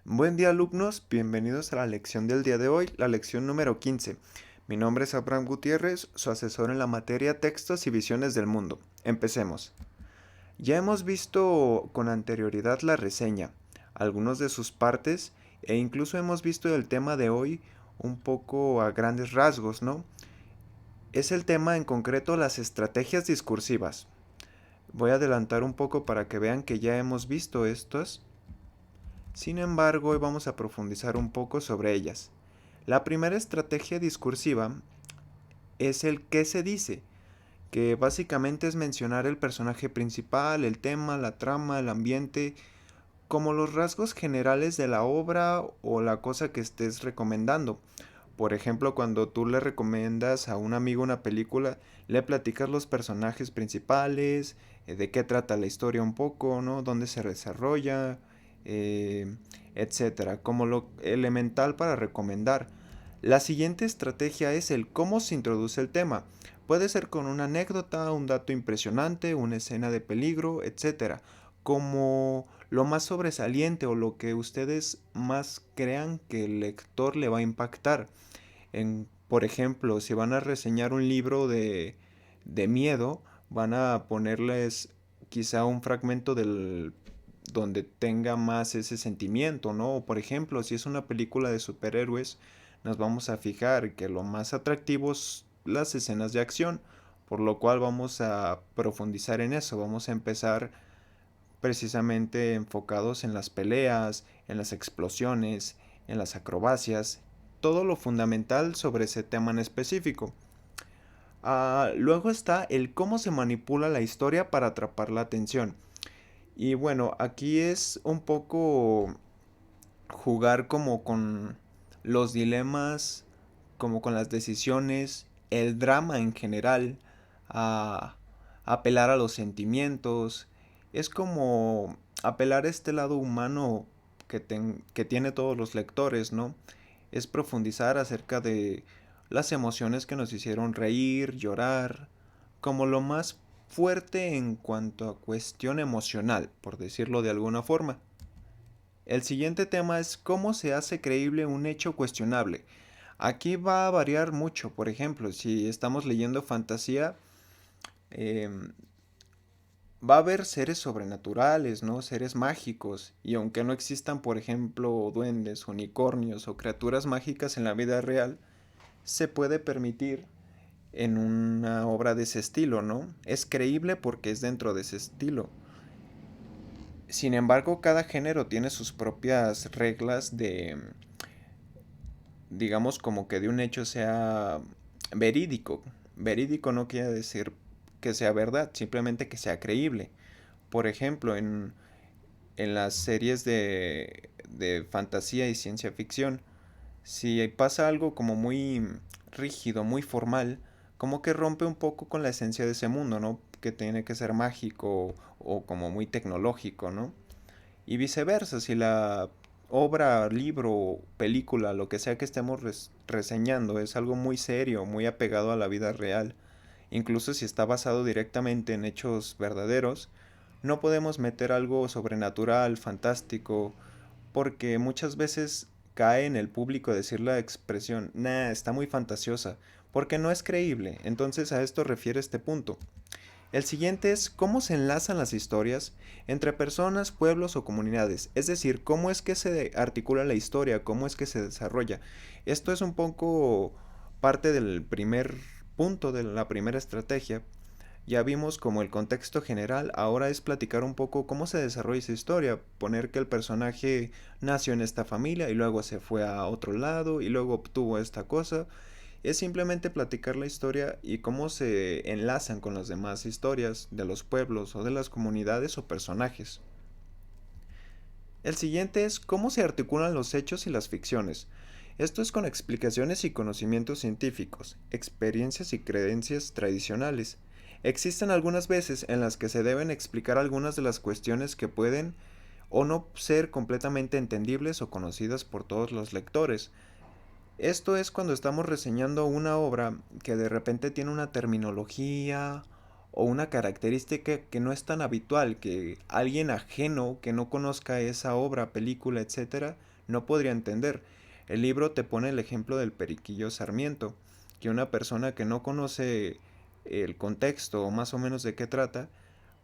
Buen día alumnos, bienvenidos a la lección del día de hoy, la lección número 15. Mi nombre es Abraham Gutiérrez, su asesor en la materia Textos y Visiones del Mundo. Empecemos. Ya hemos visto con anterioridad la reseña, algunos de sus partes e incluso hemos visto el tema de hoy un poco a grandes rasgos, ¿no? Es el tema en concreto las estrategias discursivas. Voy a adelantar un poco para que vean que ya hemos visto estas. Sin embargo, hoy vamos a profundizar un poco sobre ellas. La primera estrategia discursiva es el qué se dice, que básicamente es mencionar el personaje principal, el tema, la trama, el ambiente, como los rasgos generales de la obra o la cosa que estés recomendando. Por ejemplo, cuando tú le recomiendas a un amigo una película, le platicas los personajes principales, de qué trata la historia un poco, ¿no? Dónde se desarrolla, etcétera, como lo elemental para recomendar. La siguiente estrategia es el cómo se introduce el tema. Puede ser con una anécdota, un dato impresionante, una escena de peligro, etcétera, como lo más sobresaliente o lo que ustedes más crean que el lector le va a impactar. Por ejemplo, si van a reseñar un libro de miedo, van a ponerles quizá un fragmento del donde tenga más ese sentimiento, ¿no? O por ejemplo, si es una película de superhéroes, nos vamos a fijar que lo más atractivo es las escenas de acción, por lo cual vamos a profundizar en eso, vamos a empezar precisamente enfocados en las peleas, en las explosiones, en las acrobacias, todo lo fundamental sobre ese tema en específico. Luego está el cómo se manipula la historia para atrapar la atención. Y bueno, aquí es un poco jugar como con los dilemas, como con las decisiones, el drama en general, a apelar a los sentimientos. Es como apelar a este lado humano que tiene todos los lectores, ¿no? Es profundizar acerca de las emociones que nos hicieron reír, llorar, como lo más fuerte en cuanto a cuestión emocional, por decirlo de alguna forma. El siguiente tema es cómo se hace creíble un hecho cuestionable. Aquí va a variar mucho. Por ejemplo, si estamos leyendo fantasía, eh, va a haber seres sobrenaturales, ¿no? Seres mágicos. Y aunque no existan, por ejemplo, duendes, unicornios o criaturas mágicas en la vida real, se puede permitir en una obra de ese estilo, ¿no? Es creíble porque es dentro de ese estilo. Sin embargo, cada género tiene sus propias reglas de, digamos, como que de un hecho sea verídico. Verídico no quiere decir que sea verdad, simplemente que sea creíble. Por ejemplo, en las series de fantasía y ciencia ficción, si pasa algo como muy rígido, muy formal, como que rompe un poco con la esencia de ese mundo, ¿no? Que tiene que ser mágico o como muy tecnológico, ¿no? Y viceversa, si la obra, libro, película, lo que sea que estemos reseñando es algo muy serio, muy apegado a la vida real, incluso si está basado directamente en hechos verdaderos, no podemos meter algo sobrenatural, fantástico, porque muchas veces cae en el público decir la expresión, nah, está muy fantasiosa, porque no es creíble. Entonces a esto refiere este punto. El siguiente es cómo se enlazan las historias entre personas, pueblos o comunidades, es decir, cómo es que se articula la historia, cómo es que se desarrolla. Esto es un poco parte del primer punto de la primera estrategia. Ya vimos como el contexto general, ahora es platicar un poco cómo se desarrolla esa historia, poner que el personaje nació en esta familia y luego se fue a otro lado y luego obtuvo esta cosa. Es simplemente platicar la historia y cómo se enlazan con las demás historias de los pueblos o de las comunidades o personajes. El siguiente es cómo se articulan los hechos y las ficciones. Esto es con explicaciones y conocimientos científicos, experiencias y creencias tradicionales. Existen algunas veces en las que se deben explicar algunas de las cuestiones que pueden o no ser completamente entendibles o conocidas por todos los lectores. Esto es cuando estamos reseñando una obra que de repente tiene una terminología o una característica que no es tan habitual, que alguien ajeno que no conozca esa obra, película, etcétera, no podría entender. El libro te pone el ejemplo del Periquillo Sarmiento, que una persona que no conoce el contexto o más o menos de qué trata,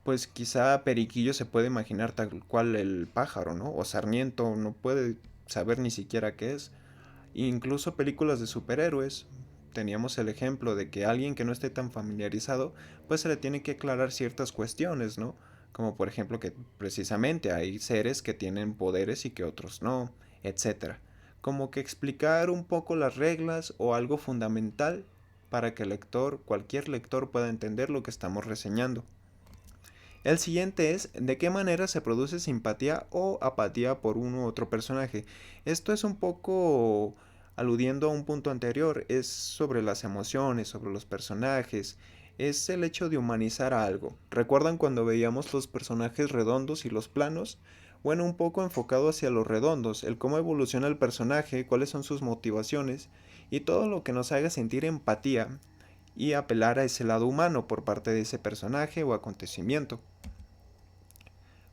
pues quizá Periquillo se puede imaginar tal cual el pájaro, ¿no? O Sarmiento no puede saber ni siquiera qué es. Incluso películas de superhéroes, teníamos el ejemplo de que alguien que no esté tan familiarizado, pues se le tiene que aclarar ciertas cuestiones, ¿no? Como por ejemplo que precisamente hay seres que tienen poderes y que otros no, etcétera. Como que explicar un poco las reglas o algo fundamental para que el lector, cualquier lector pueda entender lo que estamos reseñando. El siguiente es de qué manera se produce simpatía o apatía por uno u otro personaje. Esto es un poco aludiendo a un punto anterior, es sobre las emociones, sobre los personajes, es el hecho de humanizar a algo. ¿Recuerdan cuando veíamos los personajes redondos y los planos? Bueno, un poco enfocado hacia los redondos, el cómo evoluciona el personaje, cuáles son sus motivaciones y todo lo que nos haga sentir empatía y apelar a ese lado humano por parte de ese personaje o acontecimiento.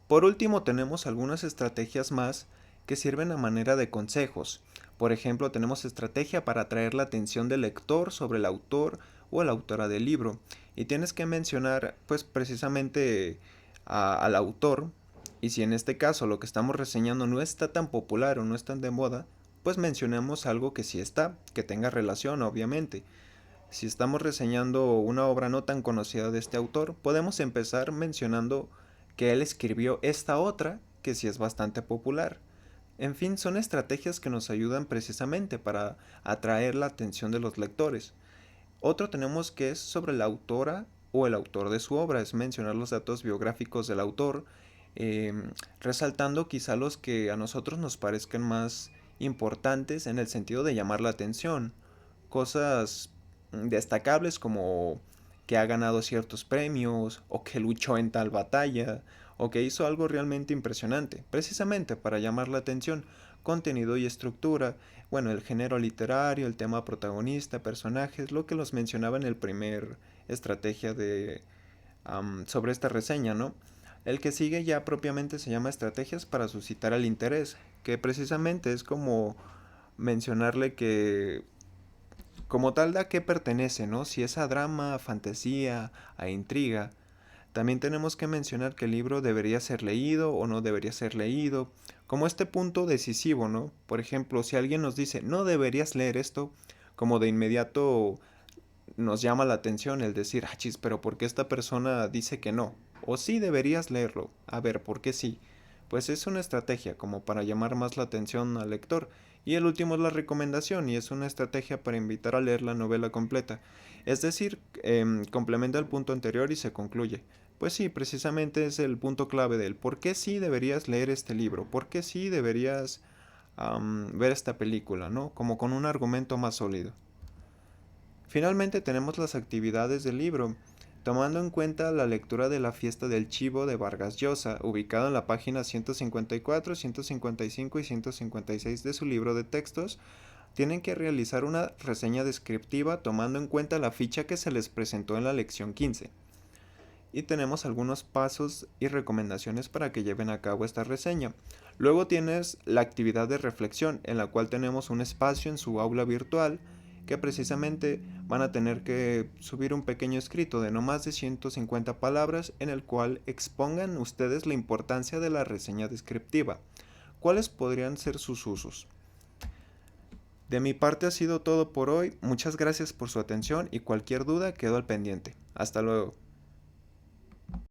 Por último, tenemos algunas estrategias más que sirven a manera de consejos. Por ejemplo, tenemos estrategia para atraer la atención del lector sobre el autor o la autora del libro. Y tienes que mencionar, pues, precisamente al autor. Y si en este caso lo que estamos reseñando no está tan popular o no es tan de moda, pues mencionemos algo que sí está, que tenga relación, obviamente. Si estamos reseñando una obra no tan conocida de este autor, podemos empezar mencionando que él escribió esta otra, que sí es bastante popular. En fin, son estrategias que nos ayudan precisamente para atraer la atención de los lectores. Otro tenemos que es sobre la autora o el autor de su obra, es mencionar los datos biográficos del autor, eh, resaltando quizá los que a nosotros nos parezcan más importantes en el sentido de llamar la atención. Cosas destacables como que ha ganado ciertos premios o que luchó en tal batalla o que hizo algo realmente impresionante, precisamente para llamar la atención, contenido y estructura, bueno, el género literario, el tema protagonista, personajes, lo que los mencionaba en el primer estrategia de sobre esta reseña, ¿no? El que sigue ya propiamente se llama estrategias para suscitar el interés, que precisamente es como mencionarle que como tal a qué pertenece, ¿no? Si es a drama, a fantasía, a intriga. También tenemos que mencionar que el libro debería ser leído o no debería ser leído, como este punto decisivo, ¿no? Por ejemplo, si alguien nos dice, no deberías leer esto, como de inmediato nos llama la atención el decir, ah, chis, pero ¿por qué esta persona dice que no? O sí deberías leerlo. A ver, ¿por qué sí? Pues es una estrategia como para llamar más la atención al lector. Y el último es la recomendación y es una estrategia para invitar a leer la novela completa. Es decir, complementa el punto anterior y se concluye. Pues sí, precisamente es el punto clave del por qué sí deberías leer este libro, por qué sí deberías ver esta película, ¿no? Como con un argumento más sólido. Finalmente tenemos las actividades del libro, tomando en cuenta la lectura de la fiesta del chivo de Vargas Llosa, ubicado en la página 154, 155 y 156 de su libro de textos. Tienen que realizar una reseña descriptiva tomando en cuenta la ficha que se les presentó en la lección 15. Y tenemos algunos pasos y recomendaciones para que lleven a cabo esta reseña. Luego tienes la actividad de reflexión, en la cual tenemos un espacio en su aula virtual que precisamente van a tener que subir un pequeño escrito de no más de 150 palabras en el cual expongan ustedes la importancia de la reseña descriptiva. ¿Cuáles podrían ser sus usos? De mi parte ha sido todo por hoy, muchas gracias por su atención y cualquier duda quedo al pendiente. Hasta luego.